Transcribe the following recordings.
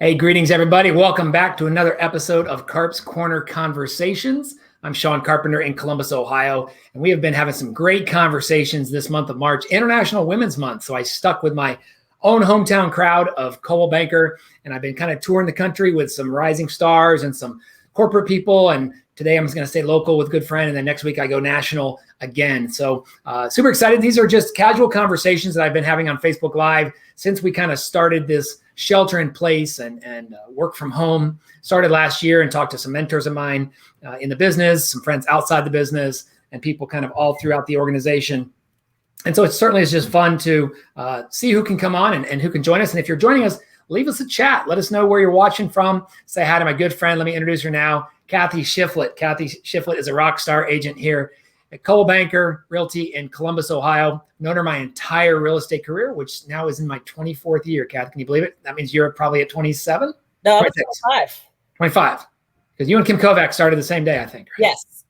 Hey, greetings, everybody. Welcome back to another episode of Carp's Corner Conversations. I'm Sean Carpenter in Columbus, Ohio, and we have been having some great conversations this month of March, International Women's Month. So I stuck with my own hometown crowd of Coldwell Banker, and I've been kind of touring the country with some rising stars and some corporate people. And today I'm just going to stay local with a good friend, and then next week I go national again. So super excited. These are just casual conversations that I've been having on Facebook Live since we kind of started this shelter in place and work from home. Started last year and talked to some mentors of mine in the business, some friends outside the business, and people kind of all throughout the organization. And so it certainly is just fun to see who can come on and who can join us. And if you're joining us, leave us a chat. Let us know where you're watching from. Say hi to my good friend. Let me introduce her now, Kathy Shiflet. Kathy Shiflet is a rock star agent here at Coldwell Banker Realty in Columbus, Ohio. Known her my entire real estate career, which now is in my 24th year. Kathy, can you believe it? That means you're probably at 27? No, 25. 25. Because you and Kim Kovac started the same day, I think. Right? Yes.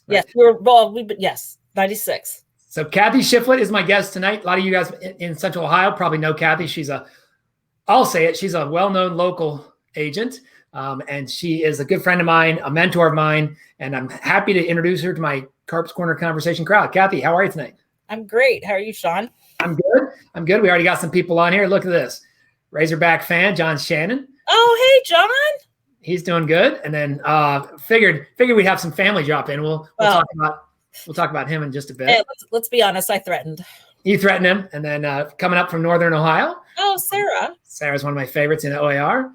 Right. Yes. Yes. 96. So Kathy Shiflet is my guest tonight. A lot of you guys in Central Ohio probably know Kathy. I'll say it, she's a well-known local agent. And she is a good friend of mine, a mentor of mine. And I'm happy to introduce her to my Carp's Corner Conversation crowd. Kathy, how are you tonight? I'm great. How are you, Sean? I'm good. We already got some people on here. Look at this. Razorback fan, John Shannon. Oh, hey, John. He's doing good. And then figured we'd have some family drop in. We'll talk about him in just a bit. Hey, let's be honest. I threatened. You threatened him. And then coming up from Northern Ohio. Oh, Sarah. Sarah's one of my favorites in OAR.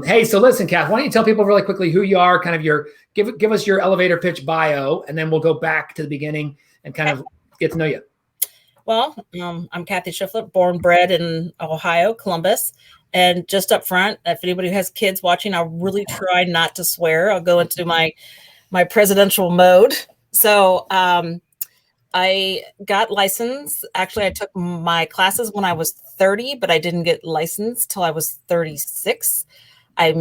Hey, so listen, Kath, why don't you tell people really quickly who you are, kind of give us your elevator pitch bio, and then we'll go back to the beginning and kind of get to know you. Well, I'm Kathy Shiflet, born, bred in Ohio, Columbus. And just up front, if anybody who has kids watching, I'll really try not to swear. I'll go into my presidential mode. So I got licensed. Actually, I took my classes when I was 30, but I didn't get licensed till I was 36. I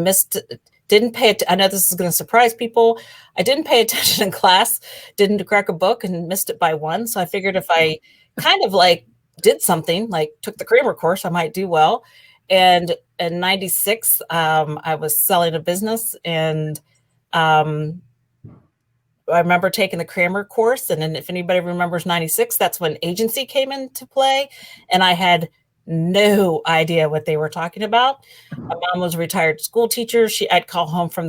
didn't pay it. I know this is going to surprise people. I didn't pay attention in class, didn't crack a book, and missed it by one. So I figured if I kind of did something, like took the Kramer course, I might do well. And in 96, I was selling a business, and I remember taking the Kramer course. And then if anybody remembers 96, that's when agency came into play. And I had no idea what they were talking about. My mom was a retired school teacher. I'd call home from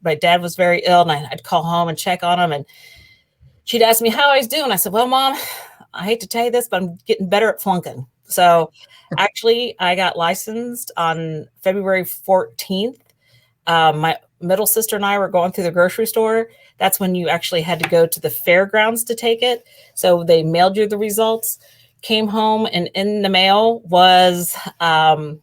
my dad was very ill, and I'd call home and check on him. And she'd ask me how I was doing. I said, well, Mom, I hate to tell you this, but I'm getting better at flunking. So actually I got licensed on February 14th. My middle sister and I were going through the grocery store. That's when you actually had to go to the fairgrounds to take it. So they mailed you the results, came home, and in the mail was the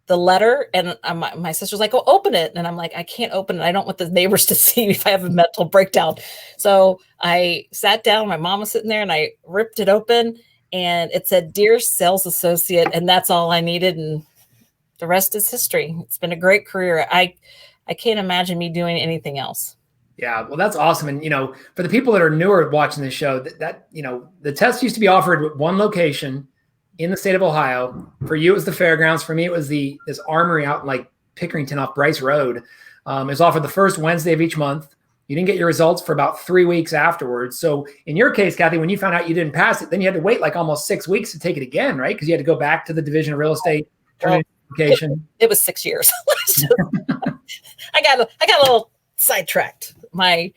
letter. And my sister's like, oh, open it. And I'm like, I can't open it. I don't want the neighbors to see if I have a mental breakdown. So I sat down, my mom was sitting there, and I ripped it open, and it said, Dear Sales Associate. And that's all I needed. And the rest is history. It's been a great career. I can't imagine me doing anything else. Yeah, well, that's awesome. And, for the people that are newer watching the show, that the test used to be offered at one location in the state of Ohio. For you, it was the fairgrounds. For me, it was this armory out in Pickerington off Bryce Road. It was offered the first Wednesday of each month. You didn't get your results for about 3 weeks afterwards. So in your case, Kathy, when you found out you didn't pass it, then you had to wait almost 6 weeks to take it again, right? Because you had to go back to the Division of Real Estate. It was 6 years. I got a little sidetracked. My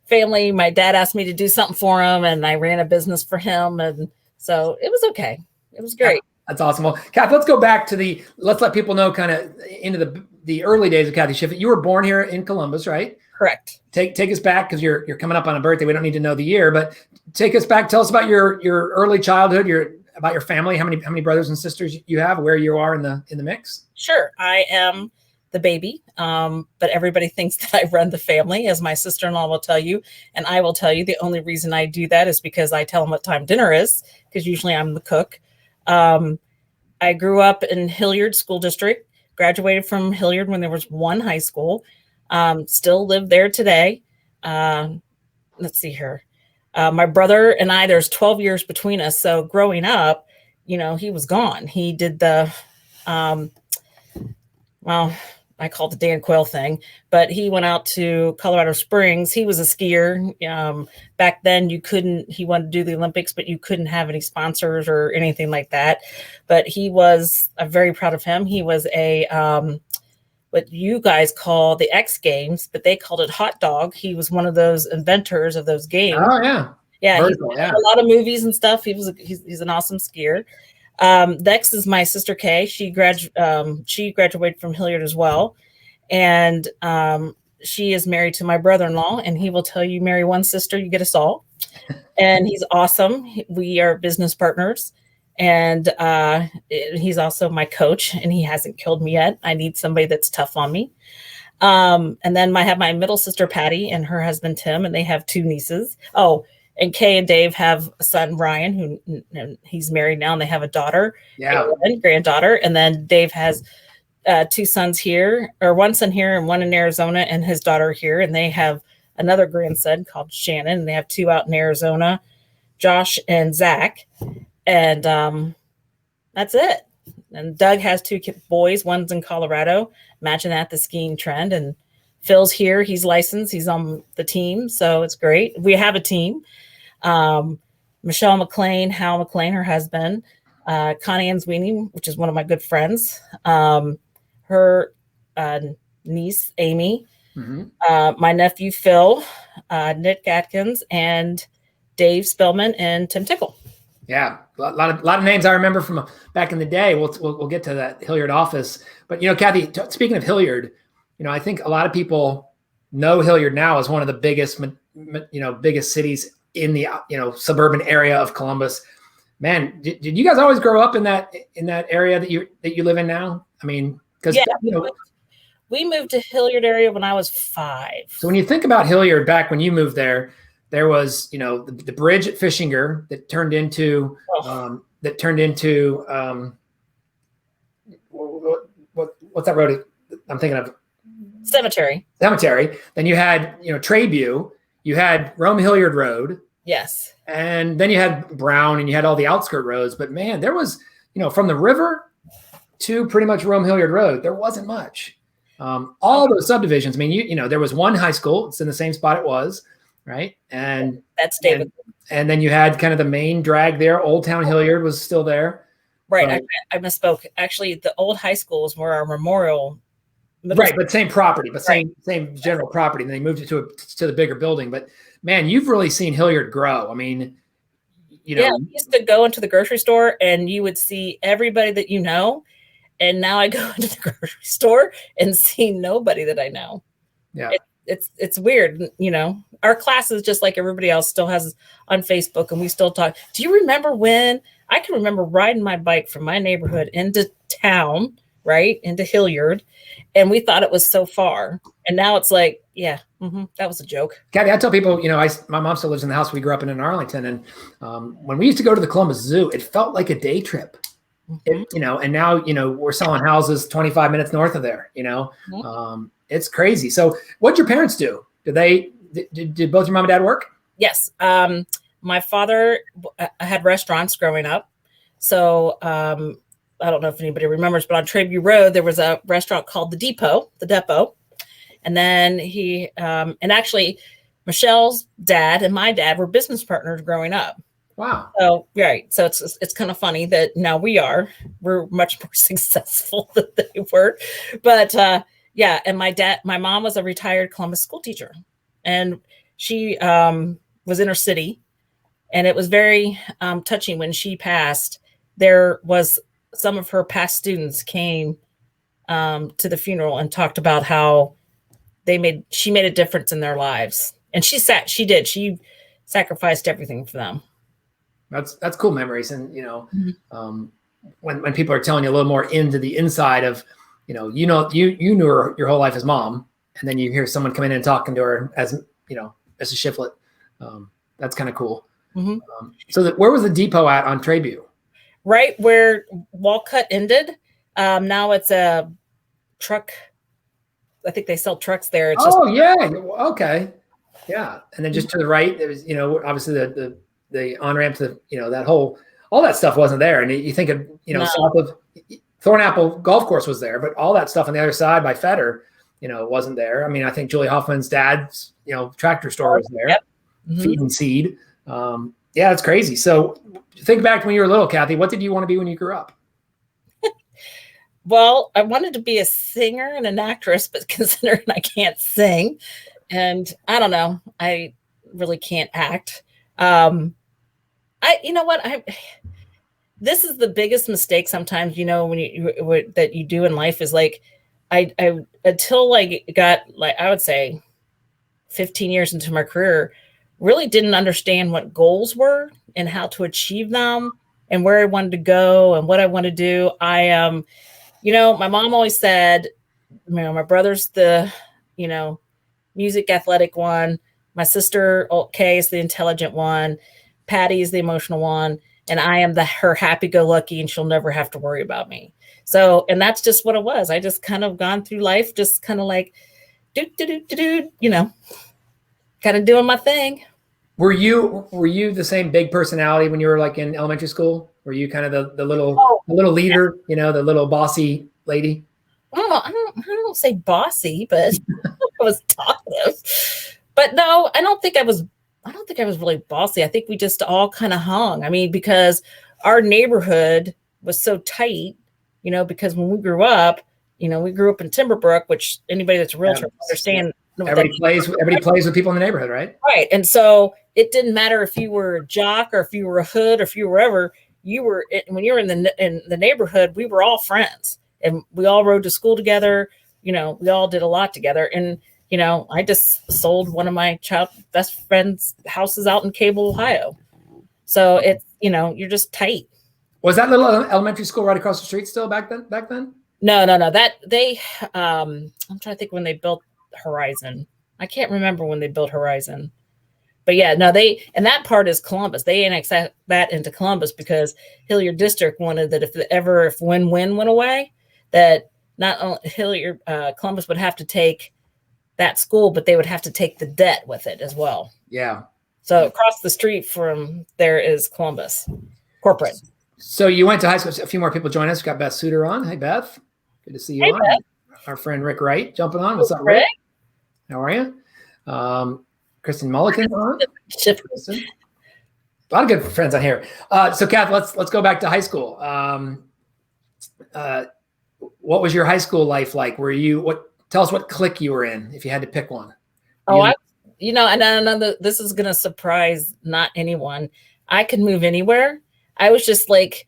family, my dad asked me to do something for him, and I ran a business for him. And so it was okay. It was great. That's awesome. Well, Kath, let's go back to let's let people know kind of into the early days of Kathy Shiflet. You were born here in Columbus, right? Correct. Take us back, because you're coming up on a birthday. We don't need to know the year, but take us back. Tell us about your early childhood, about your family, how many brothers and sisters you have, where you are in the mix. Sure. I am the baby, but everybody thinks that I run the family, as my sister-in-law will tell you. And I will tell you the only reason I do that is because I tell them what time dinner is, because usually I'm the cook. I grew up in Hilliard School District, graduated from Hilliard when there was one high school, still live there today. Let's see here. My brother and I, there's 12 years between us. So growing up, he was gone. He did the well, I call it the Dan Quayle thing, but he went out to Colorado Springs. He was a skier. Back then he wanted to do the Olympics, but you couldn't have any sponsors or anything like that. But I'm very proud of him. He was what you guys call the X Games, but they called it hot dog. He was one of those inventors of those games. Oh yeah. Yeah. Vertical, he's a lot of movies and stuff. He's an awesome skier. Next is my sister Kay. She graduated from Hilliard as well. And she is married to my brother-in-law, and he will tell you, marry one sister, you get us all. And he's awesome. We are business partners. And he's also my coach, and he hasn't killed me yet. I need somebody that's tough on me. And then I have my middle sister, Patty, and her husband, Tim, and they have 2 nieces. Oh, and Kay and Dave have a son, Ryan, who he's married now, and they have a daughter, and granddaughter. And then Dave has 2 sons here, or 1 son here and 1 in Arizona, and his daughter here. And they have another grandson called Shannon, and they have 2 out in Arizona, Josh and Zach. And that's it. And Doug has 2 boys. One's in Colorado. Imagine that, the skiing trend. And Phil's here. He's licensed. He's on the team. So it's great. We have a team. Michelle McLean, Hal McLean, her husband, Connie Ann Sweeney, which is one of my good friends, her niece, Amy, my nephew, Phil, Nick Atkins, and Dave Spellman, and Tim Tickle. Yeah, a lot of names I remember from back in the day. We'll get to that Hilliard office, but Kathy, speaking of Hilliard, I think a lot of people know Hilliard now as one of the biggest cities in the suburban area of Columbus. Man, did you guys always grow up in that area that you live in now? I mean, because we moved to Hilliard area when I was 5. So when you think about Hilliard back when you moved there was, the bridge at Fishinger that turned into what's that road? I'm thinking of Cemetery. Then you had, Trayview, you had Rome Hilliard Road. Yes. And then you had Brown and you had all the outskirt roads, but man, there was, from the river to pretty much Rome Hilliard Road, there wasn't much. All those subdivisions. I mean, there was one high school. It's in the same spot it was. Right. And that's David. And then you had kind of the main drag there. Old Town Hilliard was still there. Right. I misspoke. Actually, the old high schools were our memorial. Right. But same property, but same general property. And they moved it to the bigger building. But man, you've really seen Hilliard grow. I mean, we used to go into the grocery store and you would see everybody that you know. And now I go into the grocery store and see nobody that I know. Yeah. It's weird, our class is just like everybody else still has on Facebook, and we still talk. Do you remember when I can remember riding my bike from my neighborhood into town, right into Hilliard, and we thought it was so far, and now it's like, that was a joke. Kathy, I tell people, my mom still lives in the house we grew up in Arlington, and when we used to go to the Columbus Zoo, it felt like a day trip. And now we're selling houses 25 minutes north of there. It's crazy. So what'd your parents do? Did both your mom and dad work? Yes. My father had restaurants growing up. So I don't know if anybody remembers, but on Trayview Road, there was a restaurant called the Depot. And then and actually Michelle's dad and my dad were business partners growing up. Wow. So, right. So it's kind of funny that now we're much more successful than they were. But and my mom was a retired Columbus school teacher, and she was inner city, and it was very touching when she passed. There was some of her past students came to the funeral and talked about how she made a difference in their lives. And she sacrificed everything for them. That's cool memories. And, when people are telling you a little more into the inside of, you knew her your whole life as mom, and then you hear someone come in and talking to her as a Shiflet. That's kind of cool. Mm-hmm. So where was the depot at on Trayview? Right where Walcott ended. Now it's a truck. I think they sell trucks there. It's yeah. Okay. Yeah. And then just to the right, there was, obviously the on-ramp to, all that stuff wasn't there. And you think of, south of Thornapple Golf Course was there, but all that stuff on the other side by Fetter, wasn't there. I mean, I think Julie Hoffman's dad's, tractor store was there, Yep. Mm-hmm. Feed and Seed. Yeah, it's crazy. So think back to when you were little, Kathy. What did you want to be when you grew up? Well, I wanted to be a singer and an actress, but considering I can't sing, and I don't know, I really can't act. You know what? This is the biggest mistake sometimes, that you do in life is like, I until I got like, I would say 15 years into my career, really didn't understand what goals were and how to achieve them and where I wanted to go and what I want to do. My mom always said, my brother's the, music athletic one. My sister, Kay, is the intelligent one. Patty is the emotional one. And I am her happy-go-lucky, and she'll never have to worry about me. So, and that's just what it was. I just kind of gone through life, just kind of like, kind of doing my thing. Were you the same big personality when you were like in elementary school? Were you kind of the little leader, the little bossy lady? I don't say bossy, but I was talkative. But no, I don't think I was really bossy. I think we just all kind of hung. I mean, because our neighborhood was so tight, because when we grew up in Timberbrook, which anybody that's a realtor understand. Everybody plays with people in the neighborhood, right? Right. And so it didn't matter if you were a jock or if you were a hood or if you were wherever when you were in the neighborhood, we were all friends and we all rode to school together. We all did a lot together. And, I just sold one of my best friend's houses out in Cable, Ohio. So it's, you're just tight. Was that little elementary school right across the street still back then? No. That they, I'm trying to think when they built Horizon. I can't remember when they built Horizon. But yeah, no, and that part is Columbus. They annexed that into Columbus because Hilliard District wanted that if win-win went away, that not only Hilliard, Columbus would have to take that school, but they would have to take the debt with it as well. Yeah. So across the street from there is Columbus corporate. So you went to high school. A few more people join us. We've got Beth Suter on. Hey, Beth. Good to see you on. Beth. Our friend Rick Wright jumping on. What's up, Rick? How are you? Kristen Mulligan on. Kristen. A lot of good friends on here. So, Kath, let's go back to high school. What was your high school life like? Tell us what clique you were in, if you had to pick one. And I know this is going to surprise not anyone. I could move anywhere. I was just like,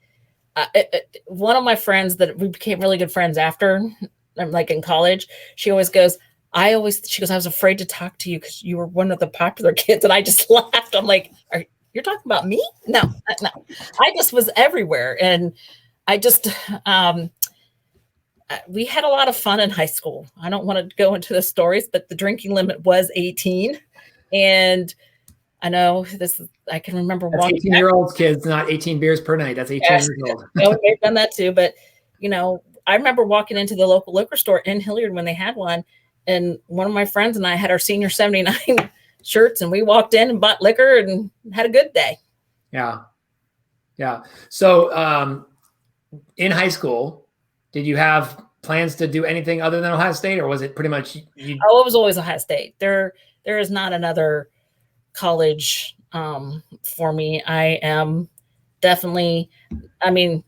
one of my friends that we became really good friends after, like in college, she always goes, I was afraid to talk to you because you were one of the popular kids. And I just laughed. I'm like, you're talking about me? No. I just was everywhere. And I just, we had a lot of fun in high school. I don't want to go into the stories, but the drinking limit was 18. And I know I can remember walking. 18-year-olds, kids, not 18 beers per night. That's 18 years old. No, they've done that too. But, I remember walking into the local liquor store in Hilliard when they had one. And one of my friends and I had our senior 79 shirts and we walked in and bought liquor and had a good day. Yeah. Yeah. So in high school, did you have plans to do anything other than Ohio State, or was it pretty much it was always Ohio State. There is not another college for me. I am definitely, I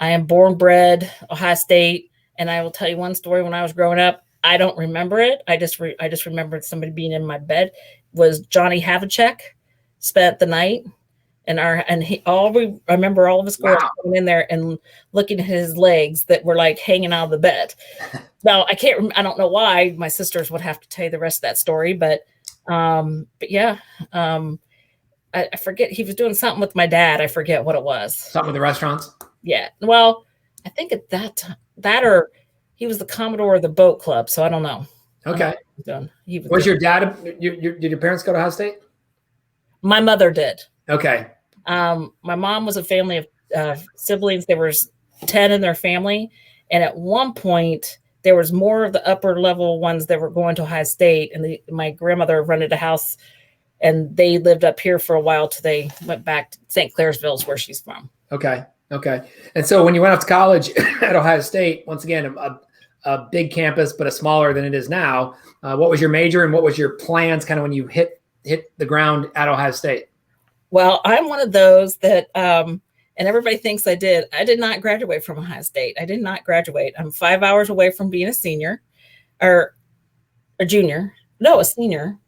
am born, bred Ohio State. And I will tell you one story. When I was growing up, I don't remember it. I just remembered somebody being in my bed. Was Johnny Havlicek spent the night, I remember all of his girls going in there and looking at his legs that were like hanging out of the bed. Now I don't know why. My sisters would have to tell you the rest of that story, but yeah, I forget. He was doing something with my dad. I forget what it was. Something with the restaurants. Yeah. Well, I think at that time or he was the Commodore of the boat club. So I don't know. Okay. Was your dad, did your parents go to Ohio State? My mother did. Okay. My mom was a family of siblings. There was 10 in their family. And at one point there was more of the upper level ones that were going to Ohio State. And my grandmother rented a house and they lived up here for a while till they went back to St. Clairsville is where she's from. Okay. Okay. And so when you went off to college at Ohio State, once again, a big campus, but a smaller than it is now. What was your major and what was your plans kind of when you hit the ground at Ohio State? Well, I'm one of those that, and everybody thinks I did. I did not graduate from Ohio State. I did not graduate. I'm 5 hours away from being a senior or a junior. No, a senior.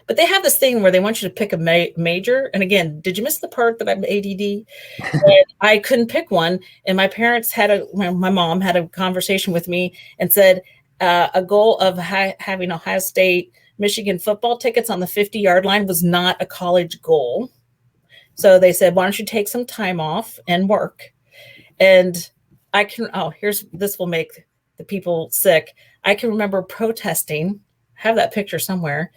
But they have this thing where they want you to pick a major. And again, did you miss the part that I'm ADD? And I couldn't pick one. And my parents my mom had a conversation with me and said a goal of having Ohio State, Michigan football tickets on the 50-yard line was not a college goal. So they said, why don't you take some time off and work? And this will make the people sick. I can remember protesting, have that picture somewhere,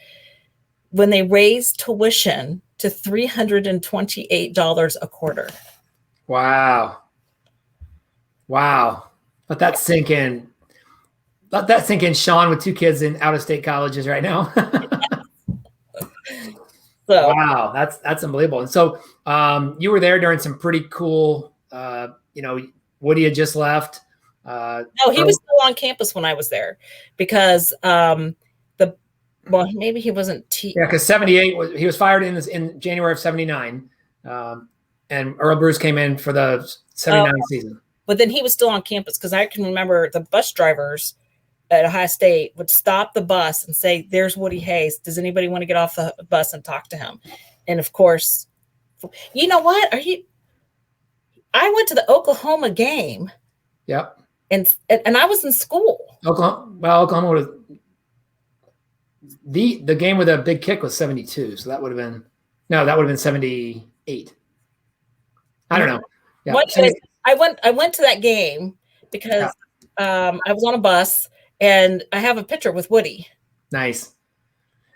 when they raised tuition to $328 a quarter. Wow. Let that sink in. Let that sink in, Sean, with 2 kids in out-of-state colleges right now. So, wow, that's unbelievable. And so you were there during some pretty cool, Woody had just left. No, he was still on campus when I was there because maybe he wasn't. Because 78 he was fired in January of 79, and Earl Bruce came in for the 79 season. But then he was still on campus because I can remember the bus drivers at Ohio State would stop the bus and say, "There's Woody Hayes. Does anybody want to get off the bus and talk to him?" And of course, you know what? I went to the Oklahoma game. Yep. And I was in school. Oklahoma would have. The game with a big kick was 72, so that would have been 78. I don't know. Yeah, I went to that game because I was on a bus and I have a picture with Woody. Nice.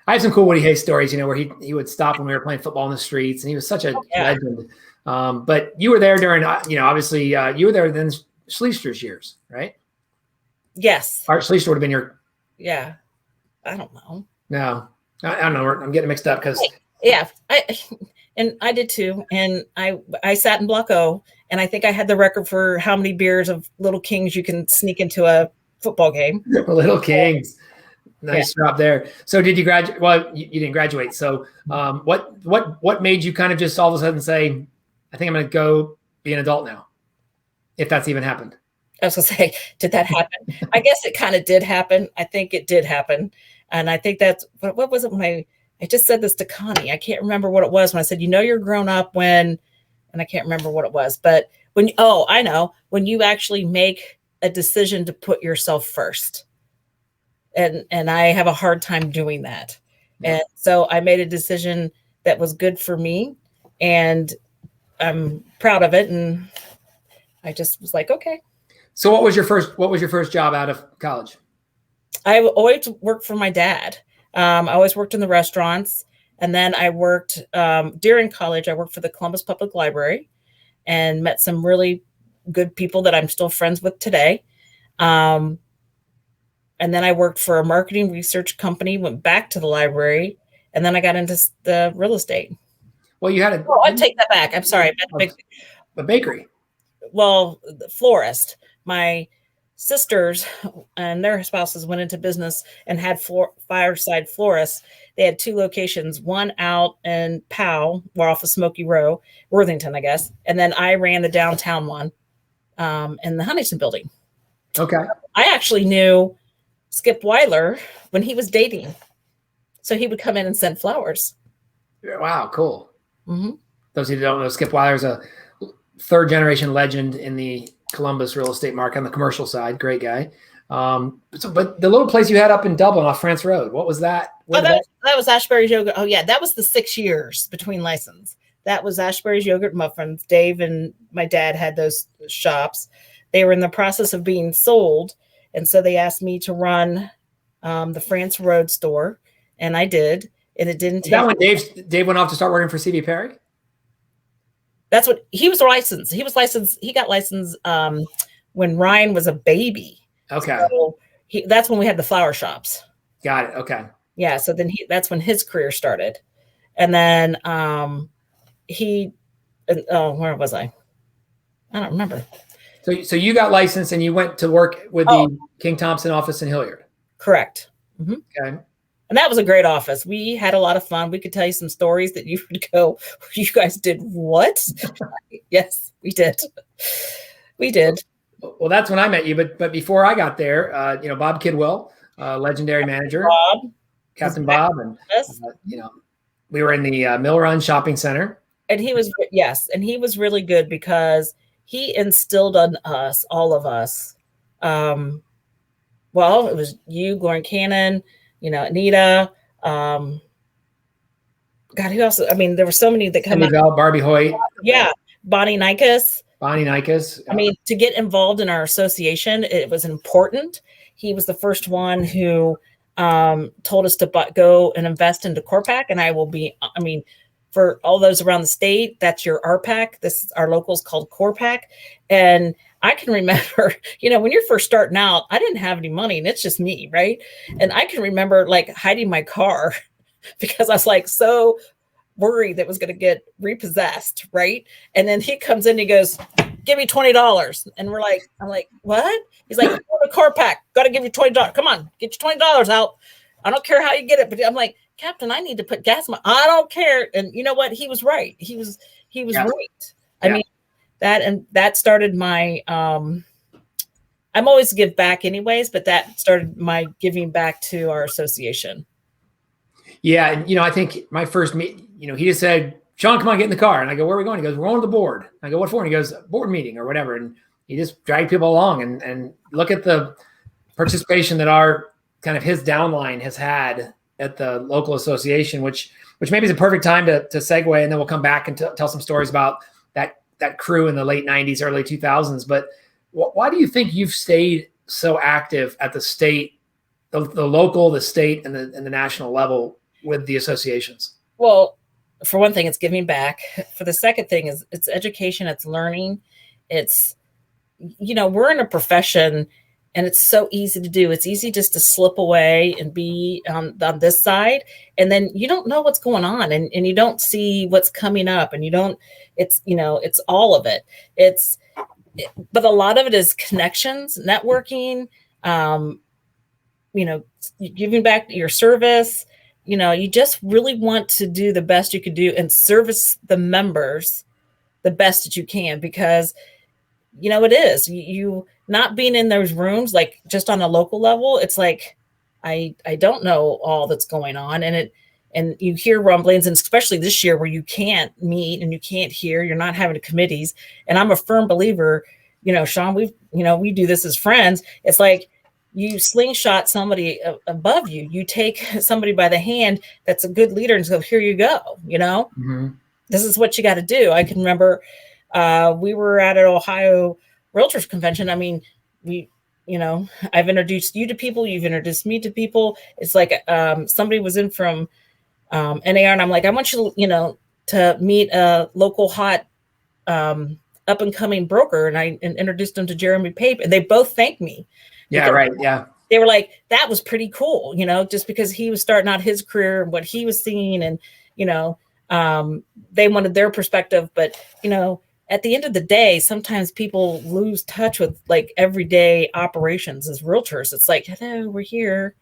I have some cool Woody Hayes stories, where he would stop when we were playing football in the streets, and he was such a legend. But you were there during, obviously you were there then Schleister's years, right? Yes. Art Schleister would have been your. Yeah. I don't know. No, I don't know. I'm getting mixed up because. Yeah, I did too. And I sat in Block O, and I think I had the record for how many beers of Little Kings you can sneak into a football game. Little Kings. Nice drop there. So did you graduate? Well, you didn't graduate. So what made you kind of just all of a sudden say, I think I'm going to go be an adult now, if that's even happened? I was going to say, did that happen? I guess it kind of did happen. I think it did happen. And I think that's, what was it when I just said this to Connie. I can't remember what it was when I said, you're grown up when, and I can't remember what it was, but I know, when you actually make a decision to put yourself first. And I have a hard time doing that. Yeah. And so I made a decision that was good for me, and I'm proud of it. And I just was like, okay. So what was your first job out of college? I always worked for my dad. I always worked in the restaurants. And then I worked during college. I worked for the Columbus Public Library and met some really good people that I'm still friends with today. And then I worked for a marketing research company, went back to the library, and then I got into the real estate. Well, you had I take that back. I'm sorry. A bakery. Well, the florist. My sisters and their spouses went into business and had fireside florists. They had 2 locations, one out in Powell, we're off of Smoky Row, Worthington, I guess. And then I ran the downtown one in the Huntington building. Okay. I actually knew Skip Weiler when he was dating. So he would come in and send flowers. Wow, cool. Mm-hmm. Those who don't know, Skip Weiler is a 3rd-generation legend in the Columbus real estate market on the commercial side. Great guy. But the little place you had up in Dublin off France Road, what was that? That was Ashbury's Yogurt. Oh, yeah, that was the 6 years between license. That was Ashbury's Yogurt Muffins. Dave and my dad had those shops. They were in the process of being sold, and so they asked me to run the France Road store, and I did. And it didn't take. That when Dave went off to start working for C.B. Perry? That's what he was licensed. He was licensed. He got licensed when Ryan was a baby. Okay. So that's when we had the flower shops. Got it. Okay. Yeah. So then that's when his career started. And then where was I? I don't remember. So you got licensed and you went to work with the King Thompson office in Hilliard. Correct. Mm-hmm. Okay. And that was a great office. We had a lot of fun. We could tell you some stories that you would go, you guys did what? Yes, we did. We did. Well, that's when I met you. But before I got there, Bob Kidwell, legendary manager, Captain Bob, and we were in the Mill Run Shopping Center. And he was, and he was really good because he instilled on us, all of us. It was you, Lauren Cannon, Anita. God, who else? I mean, there were so many that come out. Barbie Hoyt. Yeah. Bonnie Nikas. I mean, to get involved in our association, it was important. He was the first one who told us to go and invest into Corpac. And for all those around the state, that's your RPAC. This is our locals called Corpac. And I can remember, when you're first starting out, I didn't have any money and it's just me, right? And I can remember like hiding my car because I was like so worried that it was going to get repossessed, right? And then he comes in and he goes, give me $20. And I'm like, what? He's like, go to Corpac, got to give you $20. Come on, get your $20 out. I don't care how you get it. But I'm like, Captain, I need to put gas in my, I don't care. And you know what? He was right. He was right. I mean, that started my, I'm always give back anyways, but that started my giving back to our association. Yeah. And, I think my first meet, he just said, Sean, come on, get in the car. And I go, where are we going? He goes, we're on the board. I go, what for? And he goes, board meeting or whatever. And he just dragged people along and look at the participation that our kind of his downline has had at the local association, which maybe is a perfect time to segue. And then we'll come back and tell some stories about that crew in the late 90s, early 2000s. But why do you think you've stayed so active at the state, the local, the state, and the national level with the associations? Well, for one thing, it's giving back. For the second thing is it's education, it's learning. It's, we're in a profession and it's so easy to do. It's easy just to slip away and be on this side. And then you don't know what's going on and you don't see what's coming up and it's all of it. But a lot of it is connections, networking, giving back your service. You just really want to do the best you could do and service the members the best that you can, because, it is you not being in those rooms, like just on a local level. It's like, I don't know all that's going on and you hear rumblings, and especially this year where you can't meet and you can't hear, you're not having committees. And I'm a firm believer, Sean, we do this as friends. It's like, you slingshot somebody above you. You take somebody by the hand that's a good leader and go, here you go. Mm-hmm. This is what you got to do. I can remember we were at an Ohio Realtors Convention. I mean, I've introduced you to people. You've introduced me to people. It's like somebody was in from NAR, and I'm like, I want you, to meet a local hot up and coming broker, and I introduced them to Jeremy Pape, and they both thanked me. Yeah, right. Yeah. They were like, that was pretty cool, just because he was starting out his career and what he was seeing. And, they wanted their perspective. But, at the end of the day, sometimes people lose touch with like everyday operations as realtors. It's like, hello, we're here,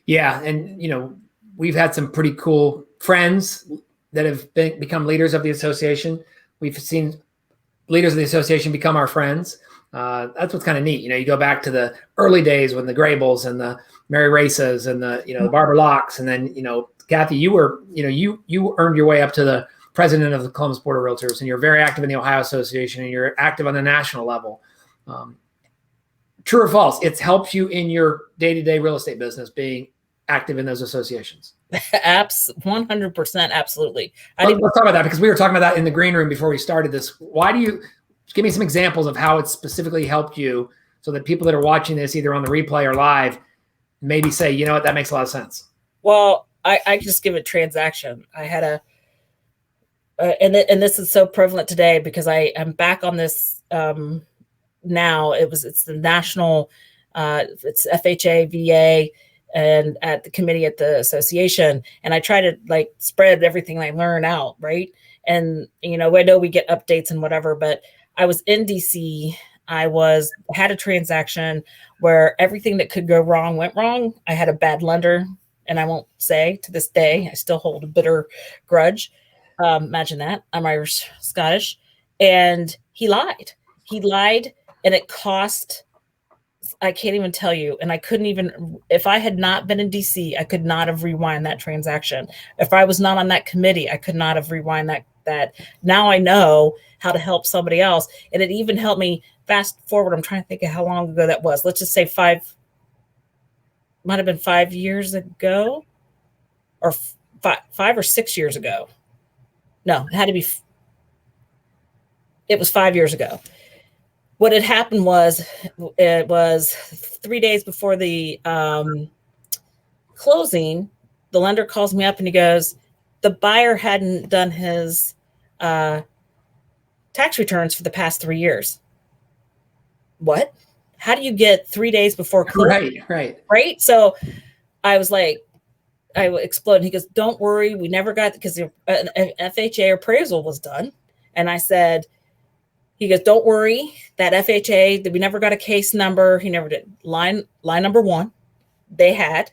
Yeah. And, we've had some pretty cool friends that have become leaders of the association. We've seen leaders of the association become our friends. That's what's kind of neat. You go back to the early days when the Graybals and the Mary Races and the Barbara Locks. And then, Kathy, you were, you earned your way up to the president of the Columbus Board of Realtors, and you're very active in the Ohio Association, and you're active on the national level. True or false? It's helped you in your day-to-day real estate business being active in those associations. 100%. Absolutely. Let's talk about that, because we were talking about that in the green room before we started this. Why do you give me some examples of how it's specifically helped you so that people that are watching this either on the replay or live maybe say, you know what, that makes a lot of sense? Well, I just give a transaction. I had and this is so prevalent today because I'm back on this now. It's the national, it's FHA, VA, and at the committee at the association. And I try to like spread everything I learn out. Right. And, I know we get updates and whatever, but I was in DC. Had a transaction where everything that could go wrong went wrong. I had a bad lender, and I won't say to this day, I still hold a bitter grudge. Imagine that. I'm Irish, Scottish. And he lied. And it cost, I can't even tell you. And I couldn't even, if I had not been in DC, I could not have rewind that transaction. If I was not on that committee, I could not have rewind that. Now I know how to help somebody else. And it even helped me fast forward. I'm trying to think of how long ago that was. Let's just say might have been 5 years ago, or 5 or 6 years ago. No, it was 5 years ago. What had happened was, it was 3 days before the closing. The lender calls me up and he goes, the buyer hadn't done his tax returns for the past 3 years. What? How do you get 3 days before closing? Right. So I was like, I exploded. He goes, don't worry. We never got, because an FHA appraisal was done. And I said, he goes, don't worry, that FHA, that we never got a case number. He never did. Line number 1, they had.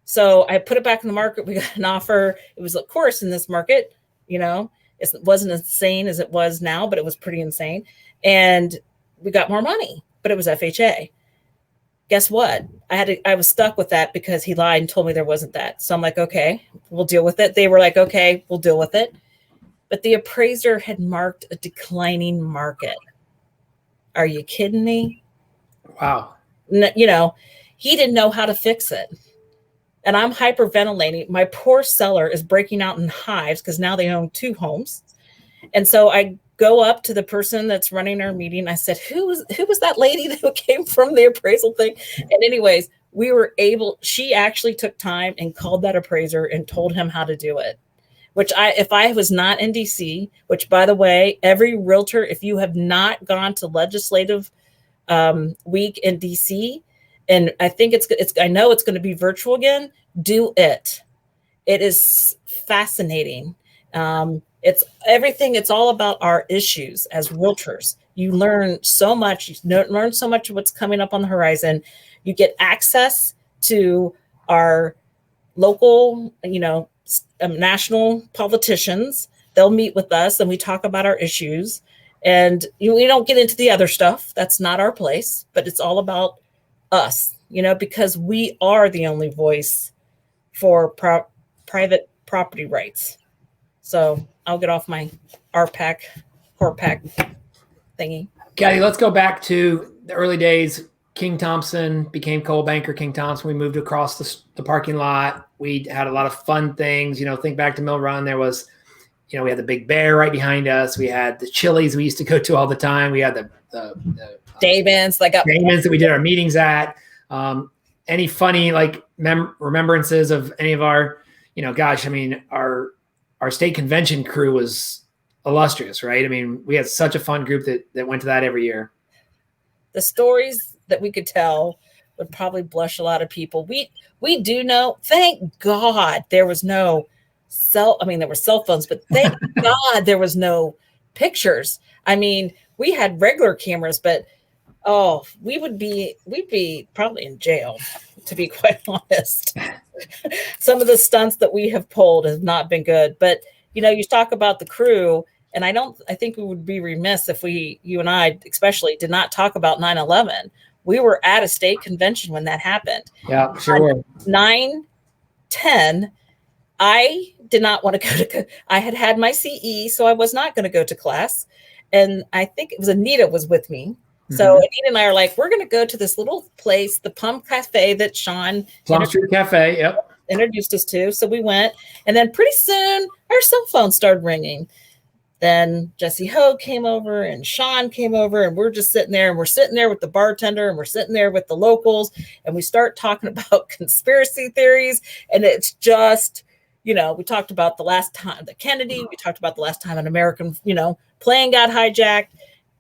So I put it back in the market. We got an offer. It was, of course, in this market, it wasn't as insane as it was now, but it was pretty insane. And we got more money, but it was FHA. Guess what? I was stuck with that because he lied and told me there wasn't that. So I'm like, okay, we'll deal with it. They were like, okay, we'll deal with it. But the appraiser had marked a declining market. Are you kidding me? Wow. He didn't know how to fix it. And I'm hyperventilating. My poor seller is breaking out in hives because now they own 2 homes. And so I go up to the person that's running our meeting. I said, who was that lady that came from the appraisal thing? And anyways, she actually took time and called that appraiser and told him how to do it. Which if I was not in DC, which, by the way, every realtor, if you have not gone to legislative week in DC, and I think I know it's going to be virtual again, do it. It is fascinating. It's everything. It's all about our issues as realtors. You learn so much. You learn so much of what's coming up on the horizon. You get access to our local, national politicians. They'll meet with us and we talk about our issues. And we don't get into the other stuff. That's not our place, but it's all about us, because we are the only voice for private property rights. So I'll get off my RPAC, CORPAC thingy. Kathy, let's go back to the early days. King Thompson became Coldwell Banker King Thompson. We moved across the parking lot. We had a lot of fun things. Think back to Mill Run. There was, we had the Big Bear right behind us. We had the Chili's we used to go to all the time. We had the Damon's that we did our meetings at. Any funny remembrances of any of our, our state convention crew was illustrious, right? I mean, we had such a fun group that went to that every year. The stories that we could tell would probably blush a lot of people. We do know, thank God there was no there were cell phones, but thank God there was no pictures. I mean, we had regular cameras, but we'd be probably in jail, to be quite honest. Some of the stunts that we have pulled have not been good, but you talk about the crew, and I think we would be remiss if you and I especially did not talk about 9/11. We were at a state convention when that happened. Yeah, sure. 9/10, I did not want to go to, I had my CE, so I was not going to go to class. And I think it was Anita was with me. So Anita and I are like, we're going to go to this little place, the Plum Cafe that Sean Plum Street Cafe, yep, introduced us to. So we went, and then pretty soon our cell phones started ringing. Then Jesse Hogue came over and Sean came over, and we're just sitting there, and we're sitting there with the bartender, and we're sitting there with the locals, and we start talking about conspiracy theories. And it's just, we talked about the last time the Kennedy, we talked about the last time an American, plane got hijacked.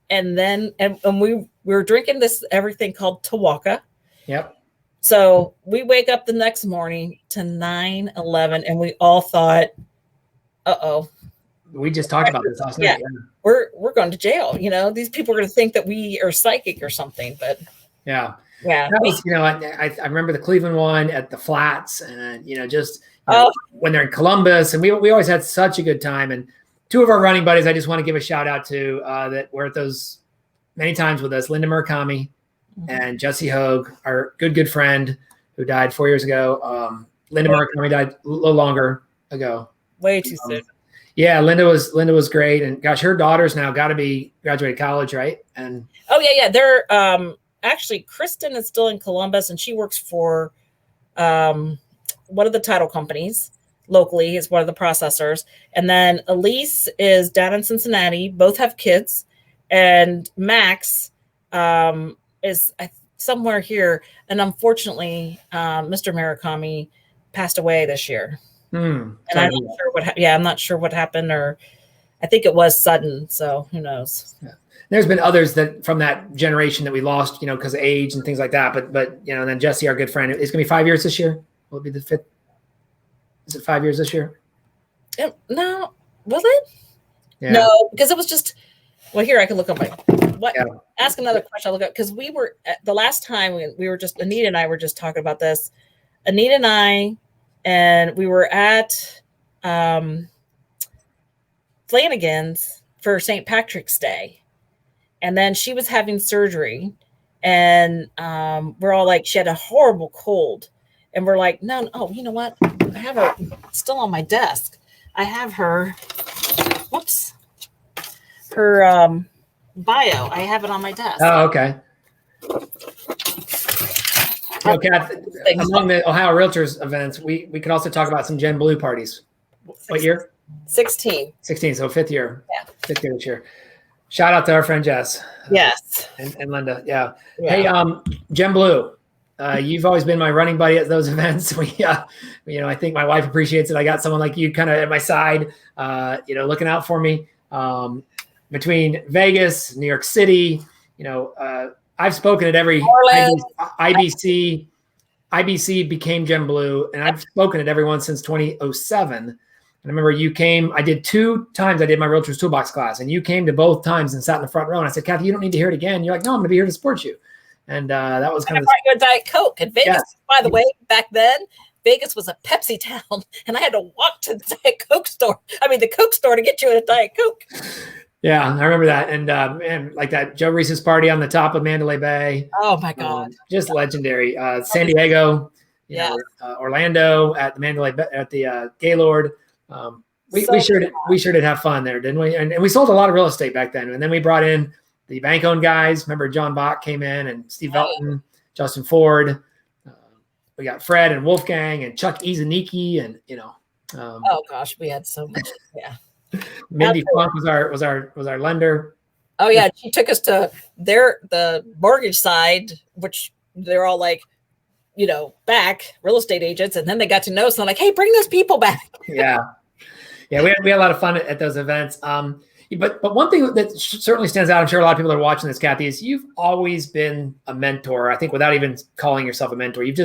And then, and we were drinking everything called Tawaka. Yep. So we wake up the next morning to 9/11, and we all thought, uh-oh. We just talked about this last night. Yeah. We're going to jail. These people are going to think that we are psychic or something, but yeah. Yeah. That was, I remember the Cleveland one at the Flats, and, when they're in Columbus, and we always had such a good time. And two of our running buddies, I just want to give a shout out to that were at those many times with us, Linda Murakami and Jesse Hogue, our good friend who died 4 years ago. Linda Murakami died a little longer ago. Way too soon. Yeah, Linda was great, and gosh, her daughter's now got to be graduated college, right? And they're actually Kristen is still in Columbus, and she works for one of the title companies locally. Is one of the processors, and then Elise is down in Cincinnati. Both have kids, and Max is somewhere here, and unfortunately, Mr. Murakami passed away this year. And I'm not sure I'm not sure what happened, or I think it was sudden. So who knows? Yeah. There's been others that from that generation that we lost, because of age and things like that. But and then Jesse, our good friend, it's going to be 5 years this year. Will it be the 5th? Is it 5 years this year? No, was it? Yeah. No, because it was just. Well, here I can look up ask another question. I'll look up because we were the last time we were just Anita and I were just talking about this. Anita and I. And we were at Flanagan's for St. Patrick's Day. And then she was having surgery. And we're all like, she had a horrible cold. And we're like, no, you know what? I have her still on my desk. I have her, her bio. I have it on my desk. Oh, okay. Kath, among the Ohio Realtors events, we could also talk about some Gen Blue parties. What year? 16. 16, so 5th year. Yeah. 5th year this year. Shout out to our friend Jess. Yes. And Linda. Yeah. Hey, Gen Blue, you've always been my running buddy at those events. I think my wife appreciates it. I got someone like you kind of at my side, looking out for me. Between Vegas, New York City, I've spoken at every IBC became Gen Blue, and I've spoken at everyone since 2007. And I remember you came. I did 2 times. I did my Realtors Toolbox class, and you came to both times and sat in the front row. And I said, "Kathy, you don't need to hear it again." You're like, "No, I'm going to be here to support you." And that was kind of. I brought you a Diet Coke in Vegas. Yes. By the way, back then Vegas was a Pepsi town, and I had to walk to the Diet Coke store. The Coke store to get you a Diet Coke. Yeah, I remember that. And like that Joe Reese's party on the top of Mandalay Bay. Oh, my God. Just legendary. San Diego, Orlando at the Mandalay at the Gaylord. We sure did have fun there, didn't we? And we sold a lot of real estate back then. And then we brought in the bank-owned guys. Remember John Bach came in, and Steve Velton, Justin Ford. We got Fred and Wolfgang and Chuck Izaniki and, oh, gosh, we had so much. Yeah. Mindy Funk was our lender. Oh yeah, she took us to the mortgage side, which they're all like, back real estate agents, and then they got to know. So they're like, hey, bring those people back. Yeah. We had a lot of fun at those events. But one thing that certainly stands out, I'm sure a lot of people are watching this, Kathy, is you've always been a mentor. I think without even calling yourself a mentor, you've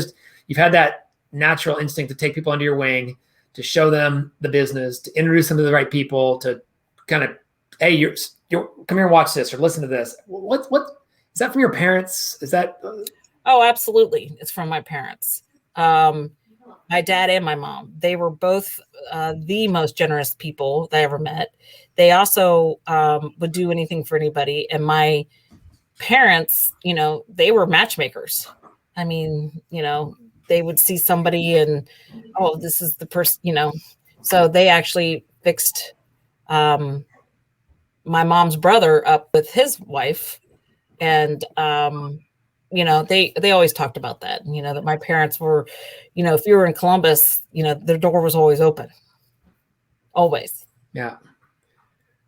had that natural instinct to take people under your wing, to show them the business, to introduce them to the right people, to kind of, hey, you're come here and watch this or listen to this. What is that from your parents? Is that? Oh, absolutely. It's from my parents. My dad and my mom. They were both the most generous people that I ever met. They also would do anything for anybody. And my parents, they were matchmakers. They would see somebody and, oh, this is the person, so they actually fixed my mom's brother up with his wife. And, they always talked about that, that my parents were, if you were in Columbus, their door was always open. Always. Yeah.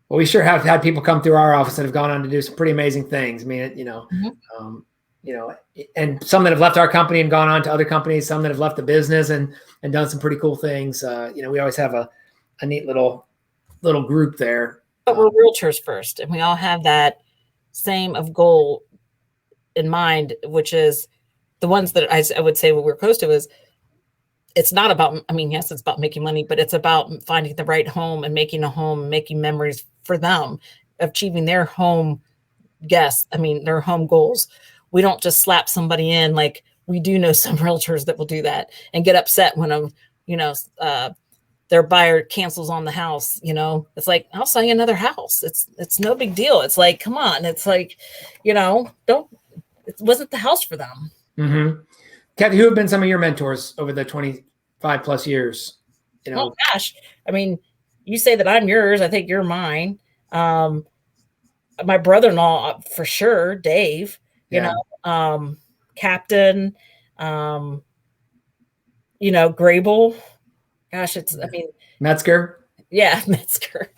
Well, we sure have had people come through our office that have gone on to do some pretty amazing things. And some that have left our company and gone on to other companies, some that have left the business and done some pretty cool things. We always have a neat little group there. But we're realtors first, and we all have that same of goal in mind, which is the ones that I would say what we're close to is it's not about, I mean, yes, it's about making money, but it's about finding the right home and making a home, making memories for them, achieving their home guests. I mean, their home goals. We don't just slap somebody in. Like, we do know some realtors that will do that and get upset when their buyer cancels on the house. It's like, I'll sell you another house. It's no big deal. It's like, come on. It's like, it wasn't the house for them. Mm-hmm. Kathy, who have been some of your mentors over the 25 plus years? Oh gosh. I mean, you say that I'm yours. I think you're mine. My brother-in-law, for sure, Dave, Captain, Grable. Gosh, Metzger. Yeah, Metzger.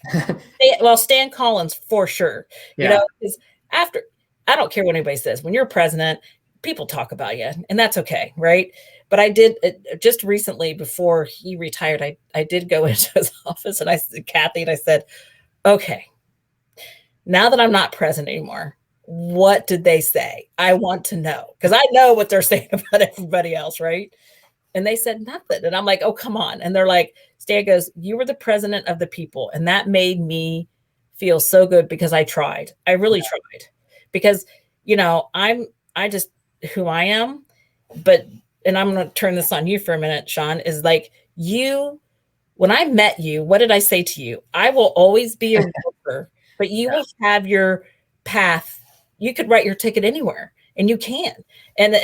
Well, Stan Collins, for sure. Because after, I don't care what anybody says. When you're president, people talk about you, and that's okay, right? But I did just recently, before he retired, I did go into his office, and I said, Kathy, and I said, okay, now that I'm not president anymore, what did they say? I want to know, because I know what they're saying about everybody else, right? And they said nothing. And I'm like, oh, come on. And they're like, Stan goes, you were the president of the people. And that made me feel so good, because I tried. I really tried, because, I just who I am. And I'm going to turn this on you for a minute, Sean, is like, when I met you, what did I say to you? I will always be a worker, but you will have your path. You could write your ticket anywhere, and you can. And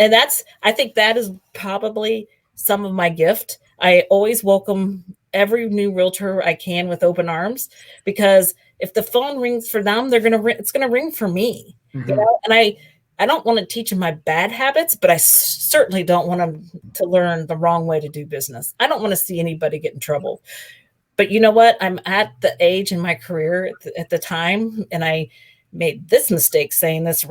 I think that is probably some of my gift. I always welcome every new realtor I can with open arms, because if the phone rings for them, it's going to ring for me. Mm-hmm. And I don't want to teach them my bad habits, but I certainly don't want them to learn the wrong way to do business. I don't want to see anybody get in trouble. But you know what? I'm at the age in my career at the time, and I made this mistake saying this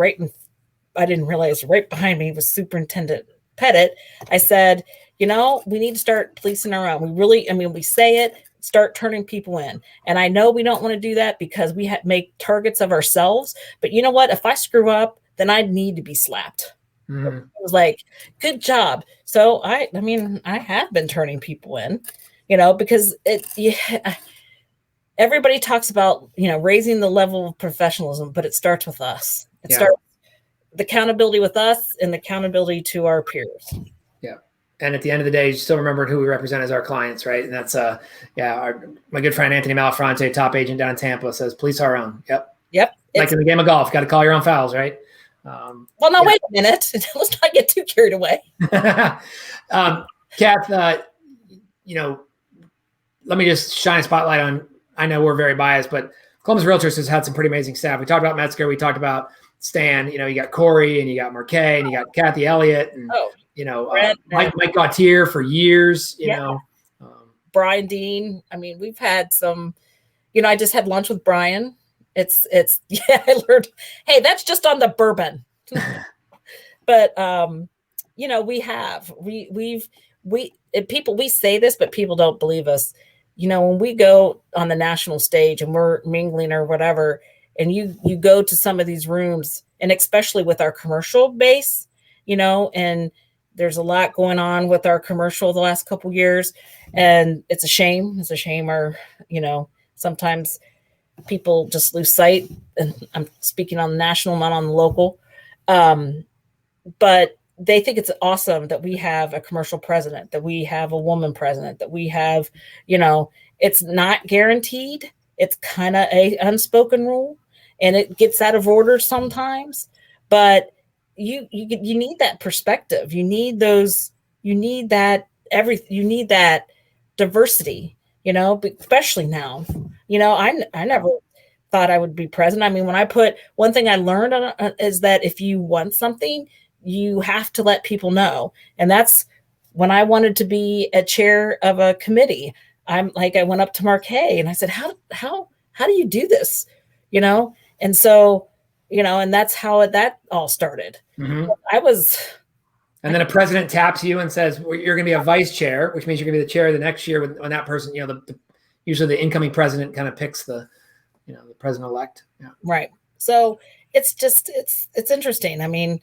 I didn't realize right behind me was Superintendent Pettit. I said, we need to start policing our own. We say it, start turning people in. And I know we don't want to do that, because we make targets of ourselves. But you know what? If I screw up, then I need to be slapped. Mm-hmm. It was like, good job. So I have been turning people in, because everybody talks about, raising the level of professionalism, but it starts with us. It starts the accountability with us and the accountability to our peers. Yeah. And at the end of the day, you still remember who we represent as our clients, right? And that's, my good friend, Anthony Malafronte, top agent down in Tampa, says, police our own. Yep. Like in the game of golf, got to call your own fouls, right? Wait a minute. Let's not get too carried away. Kath, let me just shine a spotlight on, I know we're very biased, but Columbus Realtors has had some pretty amazing staff. We talked about Metzger. We talked about Stan. You got Corey, and you got Marquet, and you got Kathy Elliott, and, Mike Gautier for years, Brian Dean. I mean, we've had some, I just had lunch with Brian. I learned, hey, that's just on the bourbon. But, we say this, but people don't believe us. When we go on the national stage and we're mingling or whatever, and you go to some of these rooms, and especially with our commercial base, and there's a lot going on with our commercial the last couple of years, and it's a shame. It's a shame. Sometimes people just lose sight, and I'm speaking on the national, not on the local. But they think it's awesome that we have a commercial president, that we have a woman president, that we have, it's not guaranteed. It's kind of a unspoken rule, and it gets out of order sometimes, but you need that perspective. You need that diversity, especially now. I never thought I would be president. I mean, one thing I learned is that if you want something, you have to let people know. And that's when I wanted to be a chair of a committee. I went up to Marquet and I said, how do you do this? And so, and that's how that all started. Mm-hmm. And then a president taps you and says, well, you're going to be a vice chair, which means you're going to be the chair the next year when that person, usually the incoming president kind of picks the president-elect. Yeah. Right. So it's just, it's interesting. I mean,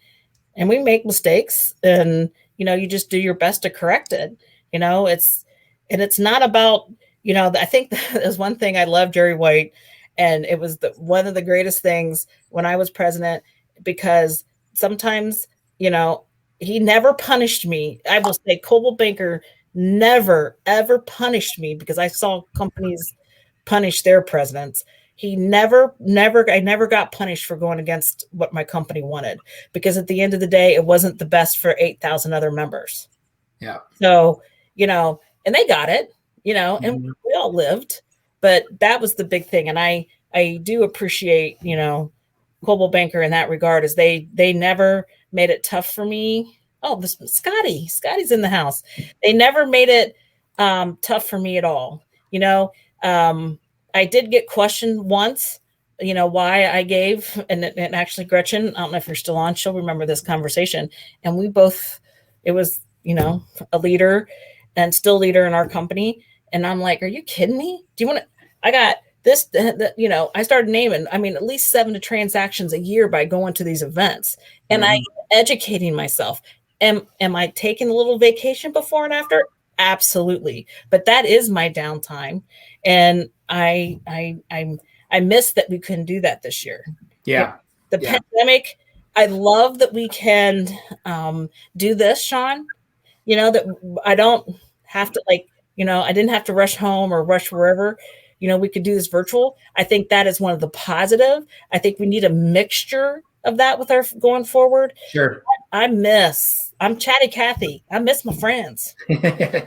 and we make mistakes, and, you just do your best to correct it. It's not about, I think there's one thing I love Jerry White, and it was one of the greatest things when I was president, because sometimes, he never punished me. I will say Coldwell Banker never, ever punished me because I saw companies punish their presidents. I never got punished for going against what my company wanted, because at the end of the day, it wasn't the best for 8,000 other members. Yeah. So, and they got it, and we all lived, but that was the big thing. And I do appreciate, Coldwell Banker in that regard, is they never made it tough for me. Oh, Scotty's in the house. They never made it tough for me at all. I did get questioned once, why I gave, and actually Gretchen, I don't know if you're still on, she'll remember this conversation. And it was, a leader and still leader in our company. And I'm like, are you kidding me? Do you want to, I got this, I started naming, at least 7 transactions a year by going to these events, and I educating myself. Am I taking a little vacation before and after? Absolutely. But that is my downtime. And I miss that we couldn't do that this year. Yeah. The pandemic, I love that we can do this, Sean, that I don't have to I didn't have to rush home or rush wherever, we could do this virtual. I think that is one of the positive. I think we need a mixture of that with our going forward. Sure. I'm chatty Cathy. I miss my friends.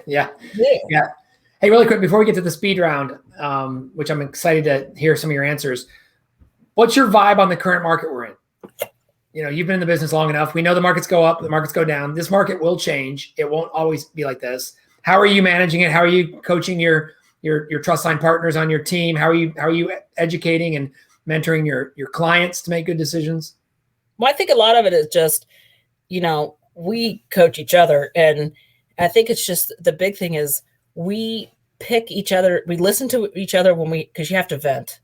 Yeah. Hey, really quick, before we get to the speed round, which I'm excited to hear some of your answers. What's your vibe on the current market we're in? You've been in the business long enough. We know the markets go up, the markets go down. This market will change. It won't always be like this. How are you managing it? How are you coaching your trust line partners on your team? How are you educating and mentoring your clients to make good decisions? Well, I think a lot of it is just, we coach each other. And I think it's just, the big thing is we pick each other. We listen to each other because you have to vent.